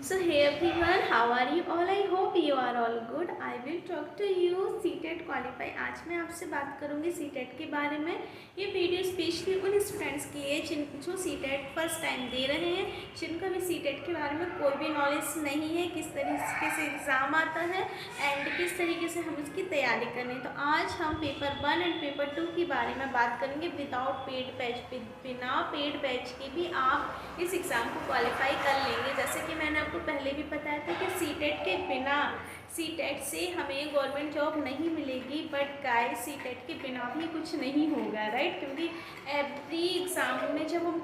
So hey everyone, how are you all? I hope you are all good. I will talk to you CTET qualify. आज मैं आपसे बात करूंगी CTET के बारे में। ये वीडियो स्पेशली उन स्टूडेंट्स के लिए जो सीटेट फर्स्ट टाइम दे रहे हैं, जिनको भी सीटेट के बारे में कोई भी नॉलेज नहीं है, किस तरीके से एग्ज़ाम आता है एंड किस तरीके से हम उसकी तैयारी करें। तो आज हम पेपर 1 एंड पेपर 2 के बारे में बात करेंगे विदाउट पेड बैच। बिना पेड बैच के भी आप इस एग्ज़ाम को क्वालिफाई कर लेंगे। जैसे कि मैंने आपको पहले भी बताया था कि सीटेट के बिना, सीटेट से हमें गवर्नमेंट जॉब नहीं मिलेगी, बट गाइस सीटेट के बिना भी कुछ नहीं होगा, राइट? क्योंकि एवरी एग्ज़ाम में जब हम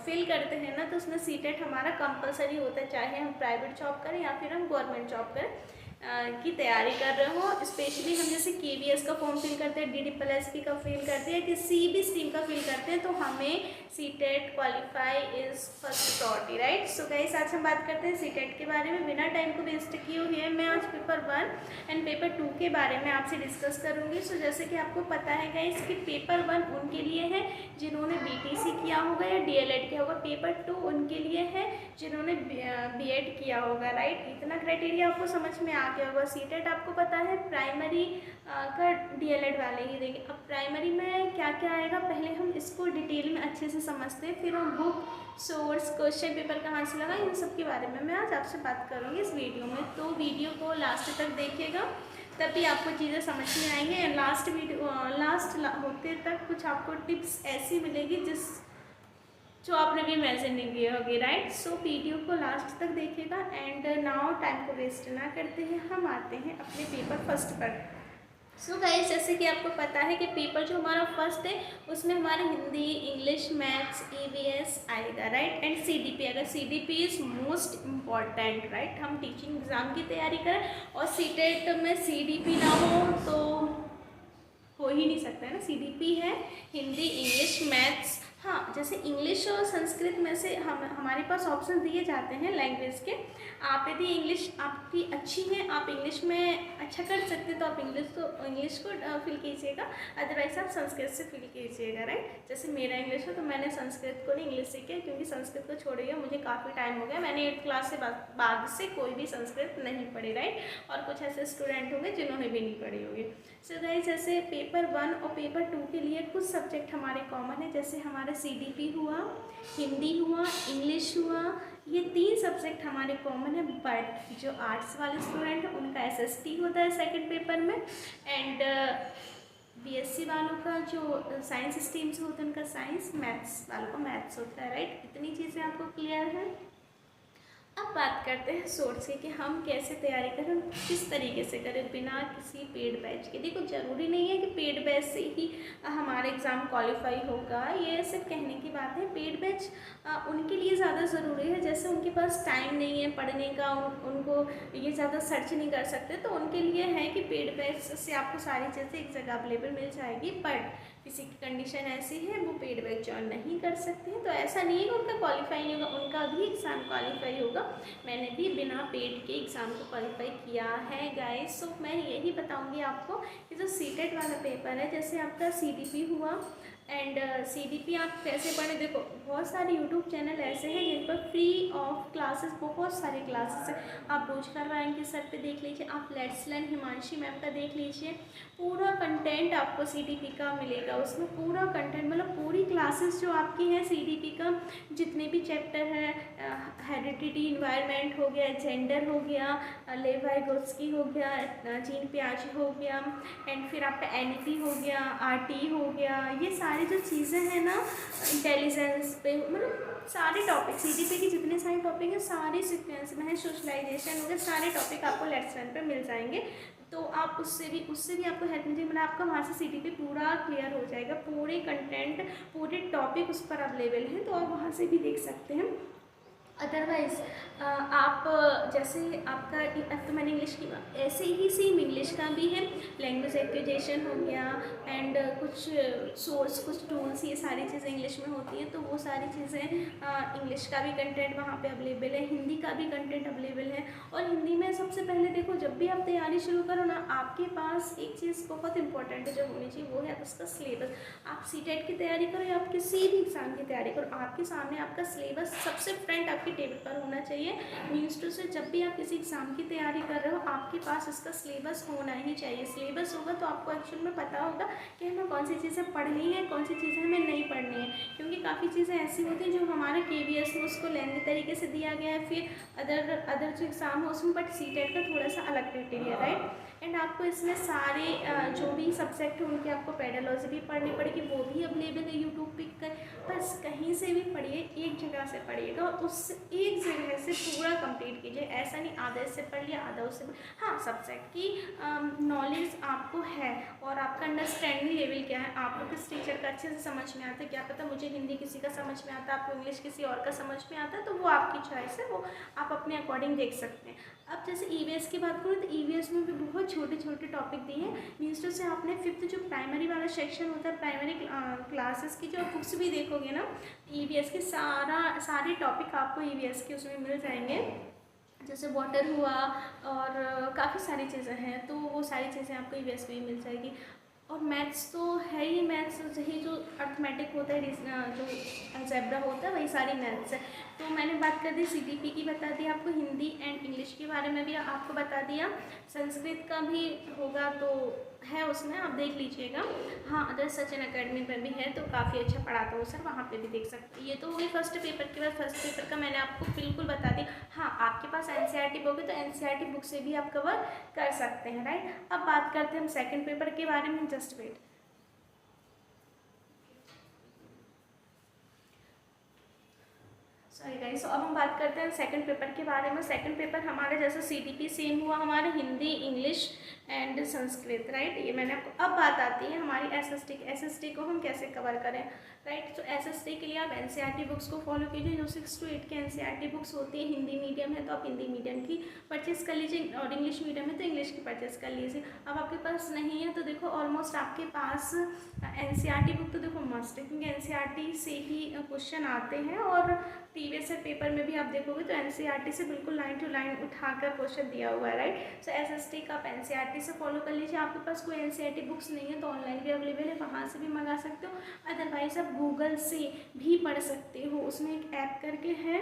फिल करते हैं ना, तो उसमें सीटेट हमारा कंपलसरी होता है, चाहे हम प्राइवेट जॉब करें या फिर हम गवर्नमेंट जॉब करें की तैयारी कर रहे हो। स्पेशली हम जैसे KVS का फॉर्म फिल करते हैं, DDPLSP का फिल करते हैं, किसी भी स्ट्रीम का फिल करते हैं, तो हमें CTET qualify is first priority, right? So guys आज हम बात करते हैं सीटेट के बारे में। बिना टाइम को वेस्ट किए हुए मैं आज पेपर 1 एंड पेपर 2 के बारे में आपसे डिस्कस करूँगी। सो जैसे कि आपको पता है गाइस कि पेपर 1 उनके लिए है जिन्होंने BTC किया होगा या DLED किया होगा। पेपर 2 उनके लिए है जिन्होंने B.Ed किया होगा, राइट? इतना क्राइटेरिया आपको समझ में आ गया होगा। सीटेट आपको पता है प्राइमरी का DLED वाले ही देंगे। अब प्राइमरी में क्या क्या आएगा, पहले हम इसको डिटेल में अच्छे से समझते हैं, फिर हम बुक, सोर्स, क्वेश्चन पेपर कहाँ से लगा, इन सब के बारे में मैं आज आपसे बात करूँगी इस वीडियो में। तो वीडियो को लास्ट तक देखिएगा, तभी आपको चीज़ें समझ में आएंगी। लास्ट होते तक कुछ आपको टिप्स ऐसी मिलेगी जो आपने भी इमेजिन नहीं किए होगी, राइट? सो वीडियो को लास्ट तक देखिएगा एंड नाउ टाइम को वेस्ट ना करते हैं, हम आते हैं अपने पेपर फर्स्ट पर। सो गाइस जैसे कि आपको पता है कि पेपर जो हमारा फर्स्ट है उसमें हमारे हिंदी, इंग्लिश, मैथ्स, EVS आएगा, राइट? And CDP। अगर CDP is most important, right? हम टीचिंग एग्ज़ाम की तैयारी करें और सीटेट में CDP ना हो तो हो ही नहीं सकता है ना। CDP है हिंदी, इंग्लिश, मैथ्स। हाँ, जैसे इंग्लिश और संस्कृत में से हमारे पास ऑप्शन दिए जाते हैं लैंग्वेज के। आप यदि इंग्लिश आपकी अच्छी है, आप इंग्लिश में अच्छा कर सकते हैं, तो आप इंग्लिश को फिल कीजिएगा, अदरवाइज आप संस्कृत से फिल कीजिएगा, राइट? जैसे मेरा इंग्लिश है तो मैंने संस्कृत को नहीं इंग्लिश सीखी, क्योंकि संस्कृत को छोड़ गया मुझे काफ़ी टाइम हो गया। मैंने 8th क्लास से बाद से कोई भी संस्कृत नहीं पढ़ी, राइट? और कुछ ऐसे स्टूडेंट होंगे जिन्होंने भी नहीं पढ़ी होगी। सो गाइस जैसे पेपर 1 और पेपर 2 के लिए कुछ सब्जेक्ट हमारे कॉमन है, जैसे हमारा CDP हुआ, हिंदी हुआ, इंग्लिश हुआ, ये 3 सब्जेक्ट हमारे कॉमन है। बट जो आर्ट्स वाले स्टूडेंट हैं उनका SST होता है सेकंड पेपर में, एंड BSc वालों का जो साइंस स्ट्रीम से होता है उनका साइंस, मैथ्स वालों का मैथ्स होता है, राइट? इतनी चीज़ें आपको क्लियर है। अब बात करते हैं सोर्स की कि हम कैसे तैयारी करें, किस तरीके से करें बिना किसी पेड बैच के। देखो ज़रूरी नहीं है कि पेड बैच से ही हमारा एग्ज़ाम क्वालिफाई होगा, ये सिर्फ कहने की बात है। पेड बैच उनके लिए ज़्यादा ज़रूरी है जैसे उनके पास टाइम नहीं है पढ़ने का, उनको ये ज़्यादा सर्च नहीं कर सकते, तो उनके लिए है कि पेड बैच से आपको सारी चीज़ें एक जगह अवेलेबल मिल जाएगी। बट किसी की कंडीशन ऐसी है वो पेड बैच ज्वाइन नहीं कर सकते हैं, तो ऐसा नहीं है कि उनका क्वालिफाई नहीं होगा, उनका भी एग्ज़ाम क्वालिफाई होगा। मैंने भी बिना पेड के एग्ज़ाम को क्वालिफाई किया है गाइस। सो मैं यही बताऊंगी आपको कि जो सीटेट वाला पेपर है, जैसे आपका CDP हुआ एंड CDP आप कैसे पढ़ें। देखो बहुत सारे YouTube चैनल ऐसे हैं जिन पर फ्री ऑफ क्लासेस, बहुत सारे क्लासेस हैं। आप रोजगार वायन के सर पे देख लीजिए, आप लेट्स लर्न हिमांशी मैम का देख लीजिए, पूरा कंटेंट आपको CDP का मिलेगा। उसमें पूरा कंटेंट मतलब पूरी क्लासेस जो आपकी हैं CDP का, जितने भी चैप्टर हैं, हेरिडिटी, इन्वायरमेंट हो गया, जेंडर हो गया, लेव वाइगोत्स्की हो गया, जीन पियाजे हो गया, एंड फिर आपका NEP हो गया, RT हो गया, ये सारी जो चीज़ें हैं ना, इंटेलिजेंस पे, मतलब सारे टॉपिक CDP के जितने सारे टॉपिक हैं सारे सीक्वेंस में है, सोशलाइजेशन हो गया, सारे टॉपिक आपको लेट्स लर्न पे मिल जाएंगे। तो आप उससे भी आपको हेल्प मिल जाएगी, मतलब आपका वहाँ से CDP पूरा क्लियर हो जाएगा, पूरे कंटेंट, पूरे टॉपिक उस पर अवेलेबल हैं, तो आप वहाँ से भी देख सकते हैं। अदरवाइज़ आप जैसे आपका, अब तो मैंने इंग्लिश की बात, ऐसे ही सेम इंग्लिश का भी है, लैंग्वेज एक्विजिशन हो गया एंड कुछ सोर्स, कुछ टूल्स, ये सारी चीज़ें इंग्लिश में होती हैं, तो वो सारी चीज़ें इंग्लिश का भी कंटेंट वहाँ पे अवेलेबल है, हिंदी का भी कंटेंट अवेलेबल है। और हिंदी में सबसे पहले देखो, जब भी आप तैयारी शुरू करो ना, आपके पास एक चीज़ बहुत इंपॉर्टेंट जो होनी चाहिए, वो है उसका सिलेबस। आप सीटेट की तैयारी करो या आप किसी भी एग्ज़ाम की तैयारी करो, आपके सामने आपका सिलेबस सबसे फ्रंट आपके टेबल पर होना चाहिए। मीन्स टू से जब भी आप किसी एग्ज़ाम की तैयारी कर रहे हो आपके पास इसका सिलेबस होना ही चाहिए। सिलेबस होगा तो आपको एक्चुअल में पता होगा कि हमें कौन सी चीज़ें पढ़नी है, कौन सी चीज़ें हमें नहीं पढ़नी है। क्योंकि काफ़ी चीज़ें ऐसी होती हैं जो हमारे KVS में उसको लेंदी तरीके से दिया गया है, फिर अदर जो एग्ज़ाम है उसमें, बट सीटेट का थोड़ा सा अलग क्राइटेरिया, राइट। एंड आपको इसमें सारे जो भी सब्जेक्ट हैं उनकी आपको पेडोलॉजी भी पढ़नी पड़ेगी, वो भी अवेलेबल है यूट्यूब पे। बस कहीं से भी पढ़िए, एक जगह से पढ़िएगा और उस एक जगह से पूरा कंप्लीट कीजिए। ऐसा नहीं आधा इससे पढ़ लिया आधा उससे हाँ, सब्जेक्ट की नॉलेज आपको है और आपका अंडरस्टैंडिंग लेवल क्या है, आपको किस टीचर का अच्छे से समझ में आता है। क्या पता मुझे हिंदी किसी का समझ में आता है, आपको इंग्लिश किसी और का समझ में आता है, तो वो आपकी चॉइस है, वो आप अपने अकॉर्डिंग देख सकते हैं। अब जैसे EVS की बात करूँ तो EVS में भी बहुत छोटे छोटे टॉपिक दिए हैं। मीन्स टू से आपने 5th जो प्राइमरी वाला सेक्शन होता है, प्राइमरी क्लासेस की जो बुक्स भी देखोगे ना, EVS के सारे टॉपिक आपको EVS के उसमें मिल जाएंगे। जैसे वाटर हुआ और काफ़ी सारी चीज़ें हैं, तो वो सारी चीज़ें आपको EVS में ही मिल जाएगी। और मैथ्स तो है ही, मैथ्स ही जो अर्थमेटिक होता है, जो अलजेब्रा होता है, वही सारी मैथ्स है। तो मैंने बात कर दी CTP की, बता दी आपको हिंदी एंड इंग्लिश के बारे में भी आपको बता दिया। संस्कृत का भी होगा तो है उसमें, आप देख लीजिएगा। हाँ, अदर सचिन अकेडमी पर भी है, तो काफ़ी अच्छा पढ़ाता हूँ सर, वहाँ पे भी देख सकते हैं। ये तो वही फर्स्ट पेपर के बाद फर्स्ट पेपर का मैंने आपको बिल्कुल बता दिया। हाँ, आपके पास NCERT बुक है तो NCERT बुक से भी आप कवर कर सकते हैं, राइट। अब बात करते हैं हम सेकेंड पेपर के बारे में। Just wait. सॉरी गाइस, अब हम बात करते हैं सेकंड पेपर के बारे में। सेकंड पेपर हमारे जैसे CTP सेम हुआ हमारे Hindi, English and Sanskrit, right. ये मैंने आपको, अब बात आती है हमारी SST को हम कैसे कवर करें, राइट। तो SST के लिए आप NCERT बुक्स को फॉलो कीजिए। जो 6 to 8 के NCERT बुक्स होती है, हिंदी मीडियम है तो आप हिंदी मीडियम की परचेस कर लीजिए और इंग्लिश मीडियम है तो इंग्लिश की परचेस कर लीजिए। अब आपके पास नहीं है तो देखो ऑलमोस्ट आपके पास NCERT बुक तो देखो मस्ट है, क्योंकि NCERT से ही क्वेश्चन आते हैं और प्रीवियस ईयर पेपर में भी आप देखोगे तो NCERT से बिल्कुल लाइन टू लाइन उठाकर क्वेश्चन दिया हुआ है, राइट। सो SST का आप NCERT से फॉलो कर लीजिए। आपके पास कोई NCERT बुक्स नहीं है तो ऑनलाइन भी अवेलेबल है, वहाँ से भी मंगा सकते हो। अदरवाइज आप गूगल से भी पढ़ सकते हो, उसमें एक ऐप करके है,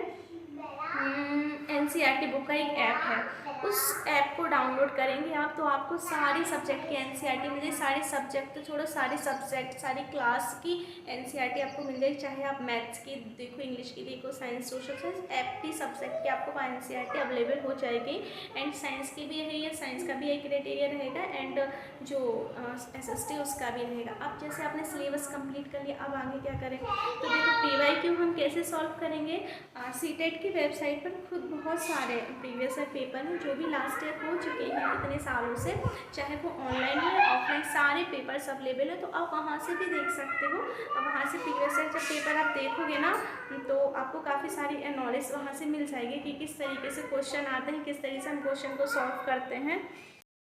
NCERT बुक का एक ऐप है, उस ऐप को डाउनलोड करेंगे आप तो आपको सारी सब्जेक्ट की NCERT मिल जाएगी। सारे सब्जेक्ट तो छोड़ो, सारे सब्जेक्ट सारी क्लास की NCERT आपको मिल जाएगी। चाहे आप मैथ्स की देखो, इंग्लिश की देखो, science, social science, FT subject की आपको NCERT अवेलेबल हो जाएगी। एंड साइंस की भी है, साइंस का भी एक क्राइटेरिया रहेगा एंड जो SST उसका भी रहेगा। अब जैसे आपने सिलेबस कंप्लीट कर लिया, अब आगे क्या करें, तो देखो PYQ हम कैसे सॉल्व करेंगे। CTET की वेबसाइट पर खुद बहुत सारे प्रीवियस ईयर पेपर हैं जो भी लास्ट ईयर हो चुके हैं इतने सालों से, चाहे वो ऑनलाइन हो या ऑफलाइन, सारे पेपर्स अवेलेबल है, तो आप वहाँ से भी देख सकते हो। अब वहाँ से प्रीवियस ईयर जब पेपर आप देखोगे ना तो आपको काफ़ी सारी नॉलेज वहाँ से मिल जाएगी कि किस तरीके से क्वेश्चन आते हैं, किस तरीके से हम क्वेश्चन को सॉल्व करते हैं।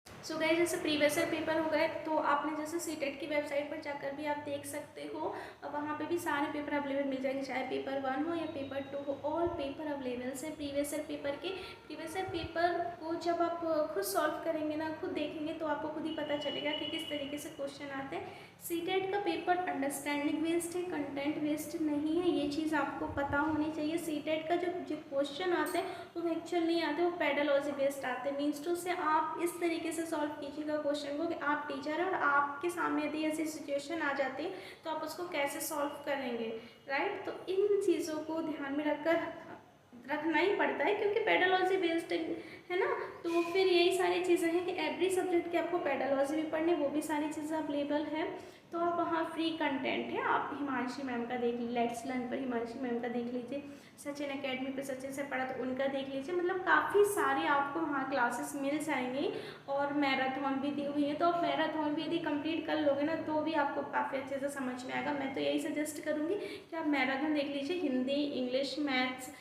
सो गाइस, जैसे प्रीवियस ईयर पेपर हो गए तो आपने जैसे CTET की वेबसाइट पर जाकर भी आप देख सकते हो, वहाँ पे भी सारे पेपर अवेलेबल मिल जाएंगे, चाहे पेपर 1 हो या पेपर 2 हो, ऑल पेपर अवेलेबल से प्रीवियस ईयर पेपर के। प्रीवियस ईयर पेपर को जब आप खुद सॉल्व करेंगे ना, खुद देखेंगे तो आपको खुद ही पता चलेगा कि किस तरीके से क्वेश्चन आते हैं। CTET का पेपर अंडरस्टैंडिंग बेस्ड है, कंटेंट बेस्ड नहीं है, ये चीज़ आपको पता होनी चाहिए। CTET का जो क्वेश्चन आते हैं वो एक्चुअल नहीं आते, वो पेडोलॉजी बेस्ड आते हैं। मीन्स टू से आप इस तरीके से सॉल्व कीजिएगा क्वेश्चन को कि आप टीचर हैं और आपके सामने यदि ऐसी सिचुएशन आ जाती है तो आप उसको कैसे सॉल्व करेंगे, राइट। तो इन चीज़ों को ध्यान में रखना ही पड़ता है क्योंकि पेडोलॉजी बेस्ड है ना। तो फिर यही सारी चीज़ें हैं कि एवरी सब्जेक्ट की आपको पेडोलॉजी भी पढ़नी, वो भी सारी चीज़ें अवेलेबल है। तो आप वहाँ फ्री कंटेंट है, आप हिमांशी मैम का देख लीजिए, लेट्स लर्न पर हिमांशी मैम का देख लीजिए, सचिन अकेडमी पे सचिन से पढ़ा तो उनका देख लीजिए। मतलब काफ़ी सारे आपको वहाँ क्लासेस मिल जाएंगी और मैराथन भी दी हुई है, तो आप मैराथन भी यदि कंप्लीट कर लोगे ना तो भी आपको काफ़ी अच्छे से समझ में आएगा। मैं तो यही सजेस्ट करूँगी कि आप मैराथन देख लीजिए, Hindi, English, maths,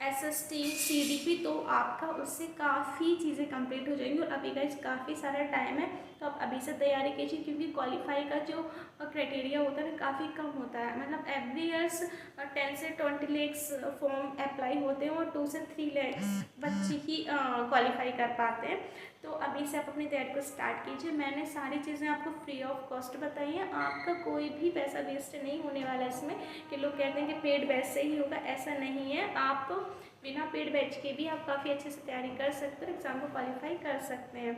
SST, CDP, तो आपका उससे काफ़ी चीज़ें कंप्लीट हो जाएंगी। और अभी गाइस काफ़ी सारा टाइम है तो आप अभी से तैयारी कीजिए क्योंकि क्वालिफाई का जो क्राइटेरिया होता है काफ़ी कम होता है। मतलब एवरी ईयर्स 10 से 20 लैक्स फॉर्म अप्लाई होते हैं और 2 से 3 लैक्स बच्चे ही क्वालिफाई कर पाते हैं। तो अभी से आप अपनी तैयारी को स्टार्ट कीजिए। मैंने सारी चीज़ें आपको फ्री ऑफ कॉस्ट बताई हैं, आपका कोई भी पैसा वेस्ट नहीं होने वाला है इसमें कि लोग कहते हैं कि पेड बैच से ही होगा, ऐसा नहीं है। आप बिना पेड बैच के भी आप काफ़ी अच्छे से तैयारी कर सकते हो, एग्ज़ाम को क्वालिफाई कर सकते हैं।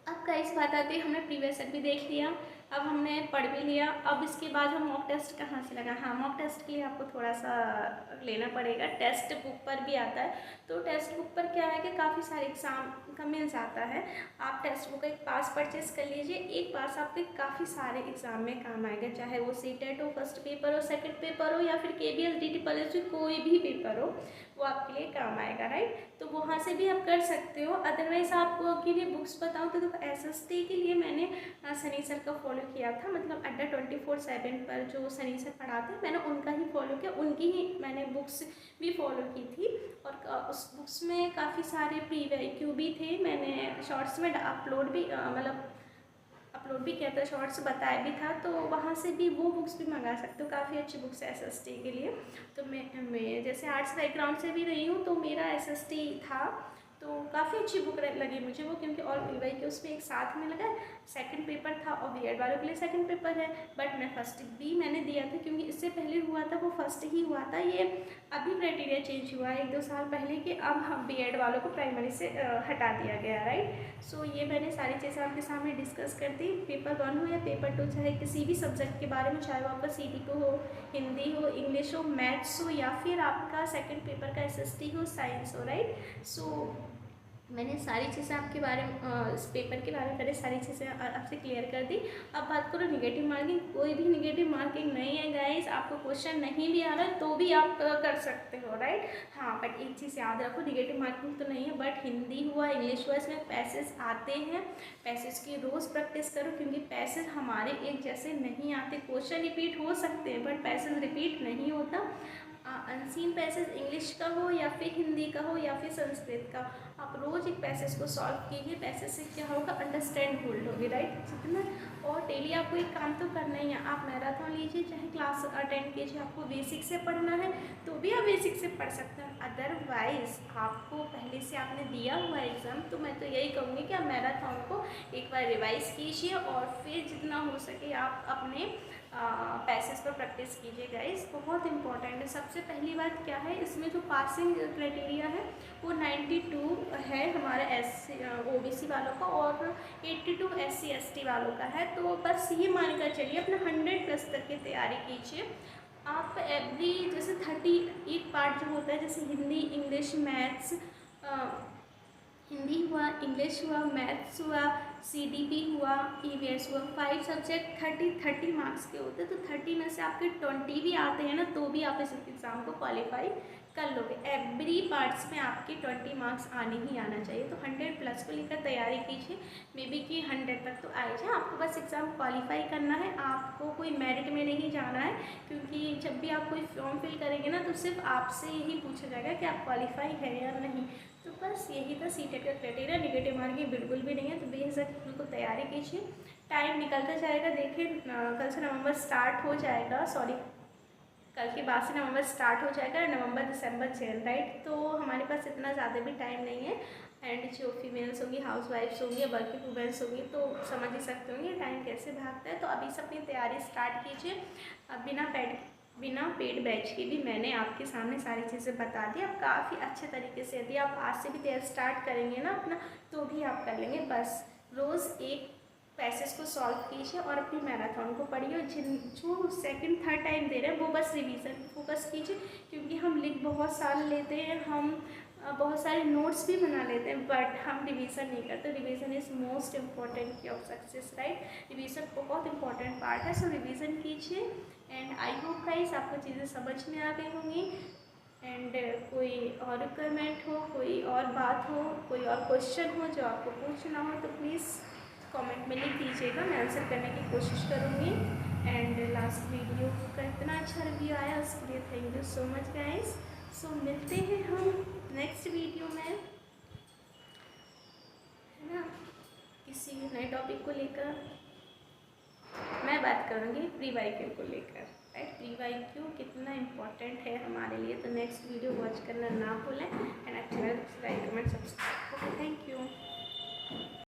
अब गाइस बात आती है, हमने प्रीवियस ईयर भी देख लिया, अब हमने पढ़ भी लिया, अब इसके बाद हम मॉक टेस्ट कहाँ से लगा। हाँ, मॉक टेस्ट के लिए आपको थोड़ा सा लेना पड़ेगा, टेस्ट बुक पर भी आता है। तो टेस्ट बुक पर क्या है कि काफ़ी सारे एग्ज़ाम का मिल जाता है। आप टेक्स्ट बुक का एक पास परचेस कर लीजिए, एक पास आपके काफ़ी सारे एग्ज़ाम में काम आएगा, चाहे वो सीटेट हो, फर्स्ट पेपर हो, सेकंड पेपर हो, या फिर केबीएस डीटी कोई भी पेपर हो, वो आपके लिए काम आएगा, राइट। तो वहाँ से भी आप कर सकते हो। अदरवाइज़ आपको के लिए बुक्स बताऊँ तो देखो, एसएसटी के लिए मैंने सनी सर का फॉलो किया था, मतलब अड्डा 24/7 पर जो सनी सर पढ़ाते हैं, मैंने उनका ही फॉलो किया, उनकी ही मैंने बुक्स भी फॉलो की थी। और उस बुक्स में काफ़ी सारे प्रीव्यू भी थे, मैंने शॉर्ट्स में अपलोड भी किया था, शॉर्ट्स बताया भी था, तो वहाँ से भी वो बुक्स भी मंगा सकते हो, काफ़ी अच्छी बुक्स है एसएसटी के लिए। तो मैं जैसे आर्ट्स बैकग्राउंड से भी रही हूँ, तो मेरा एसएसटी था, तो काफ़ी अच्छी बुक लगी मुझे वो, क्योंकि ऑल पीवाई के उसमें एक साथ में लगा, सेकंड पेपर था और बीएड वालों के लिए सेकंड पेपर है, बट मैं फर्स्ट भी मैंने दिया था, क्योंकि इससे पहले हुआ था वो फर्स्ट ही हुआ था। ये अभी क्राइटेरिया चेंज हुआ है 1-2 साल पहले कि अब हम बीएड वालों को प्राइमरी से हटा दिया गया, राइट। सो ये मैंने सारी चीज़ें आपके सामने डिस्कस कर दी। पेपर 1 हो या पेपर 2, चाहे किसी भी सब्जेक्ट के बारे में, चाहे वो आपका CBT हो, हिंदी हो, इंग्लिश हो, मैथ्स हो, या फिर आपका सेकंड पेपर का SST हो, साइंस हो, राइट। सो मैंने सारी चीज़ें आपके बारे में इस पेपर के बारे में पहले सारी चीज़ें आपसे क्लियर कर दी। अब बात करो निगेटिव मार्किंग, कोई भी निगेटिव मार्किंग नहीं है गाइस, आपको क्वेश्चन नहीं भी आ रहा है तो भी आप कर सकते हो, राइट। हाँ, बट एक चीज़ याद रखो, निगेटिव मार्किंग तो नहीं है, बट हिंदी हुआ, इंग्लिश हुआ, इसमें पैसेज आते हैं, पैसेज की रोज़ प्रैक्टिस करो, क्योंकि पैसेज हमारे एक जैसे नहीं आते। क्वेश्चन रिपीट हो सकते हैं बट पैसेज रिपीट नहीं होता। अनसीन पैसेज इंग्लिश का हो या फिर हिंदी का हो या फिर संस्कृत का, आप रोज़ एक पैसेज को सॉल्व कीजिए, पैसेज से क्या होगा, अंडरस्टैंड होल्ड होगी, राइट, जितना। और डेली आपको एक काम तो करना ही है, आप मैराथन लीजिए, चाहे क्लास अटेंड कीजिए, आपको बेसिक से पढ़ना है तो भी आप बेसिक से पढ़ सकते हैं। अदरवाइज आपको पहले से आपने दिया हुआ एग्ज़ाम, तो मैं तो यही कहूँगी कि आप मैराथन को एक बार रिवाइज़ कीजिए और फिर जितना हो सके आप अपने पैसेज पर प्रैक्टिस कीजिए गाइस, बहुत इंपॉर्टेंट है। सबसे पहली बात क्या है, इसमें जो पासिंग क्राइटेरिया है वो 92 है हमारा OBC वालों का, और 82 SC/ST वालों का है। तो बस ये मान कर चलिए, अपना 100+ तक की तैयारी कीजिए। आप एवरी जैसे 31 पार्ट जो होता है, जैसे हिंदी, इंग्लिश, मैथ्स, हिंदी हुआ, इंग्लिश हुआ, मैथ्स हुआ, CDP हुआ, EVS हुआ, 5 सब्जेक्ट 30 मार्क्स के होते हैं। तो 30 में से आपके 20 भी आते हैं ना, तो भी आप इस एग्ज़ाम को क्वालिफाई कर लोगे। एवरी पार्ट्स में आपके 20 मार्क्स आने ही आना चाहिए। तो 100+ को लेकर तैयारी कीजिए, मे बी कि 100 तक तो आए जाए। आपको बस एग्ज़ाम क्वालिफाई करना है, आपको कोई मेरिट में नहीं जाना है, क्योंकि जब भी आप कोई फॉर्म फिल करेंगे ना, तो सिर्फ आपसे यही पूछा जाएगा कि आप क्वालिफाई है या नहीं। तो बस यही था सीटेट का क्राइटेरिया, निगेटिव मार्किंग बिल्कुल भी नहीं है। तो बेझिझक बिल्कुल तैयारी कीजिए, टाइम निकलता जाएगा। देखिए कल से नवंबर स्टार्ट हो जाएगा, सॉरी कल के बाद से नवंबर स्टार्ट हो जाएगा, नवंबर, दिसंबर, जैन, राइट। तो हमारे पास इतना ज़्यादा भी टाइम नहीं है। एंड जो फीमेल्स होंगी, हाउस वाइफ्स होंगी, वर्किंग वुमेंस होंगी, तो समझ ही सकते होंगे टाइम कैसे भागता है। तो अभी से अपनी तैयारी स्टार्ट कीजिए, बिना पेड बैच के भी मैंने आपके सामने सारी चीज़ें बता दी। आप काफ़ी अच्छे तरीके से, यदि आप आज से भी तैयारी स्टार्ट करेंगे ना अपना, तो भी आप कर लेंगे। बस रोज़ एक पैसेज को सॉल्व कीजिए और अपनी मैराथन को पढ़िए। जो सेकंड थर्ड टाइम दे रहे हैं वो बस रिवीजन फोकस कीजिए, क्योंकि हम लिख बहुत साल लेते हैं, हम बहुत सारे नोट्स भी बना लेते हैं, बट हम रिवीजन नहीं करते। रिवीजन इज़ मोस्ट इम्पॉर्टेंट की ऑफ सक्सेस, राइट। रिवीजन बहुत इंपॉर्टेंट पार्ट है, सो रिवीजन कीजिए। एंड आई होप गाइस आपको चीज़ें समझ में आ गई होंगी। एंड कोई और रिक्वायरमेंट हो, कोई और बात हो, कोई और क्वेश्चन हो जो आपको पूछना हो, तो प्लीज़ कमेंट में लिख दीजिएगा, मैं आंसर करने की कोशिश करूँगी। एंड लास्ट वीडियो का इतना अच्छा रिव्यू आया उसके लिए thank you so much guys. So मिलते हैं हम नेक्स्ट वीडियो में, है ना, किसी नए टॉपिक को लेकर। मैं बात करूँगी प्री वाईक्यू को लेकर, राइट। प्री वाईक्यू कितना इम्पोर्टेंट है हमारे लिए। तो नेक्स्ट वीडियो वॉच करना ना भूलें। एंड अच्छा लगा तो like, comment, subscribe. Okay, thank you.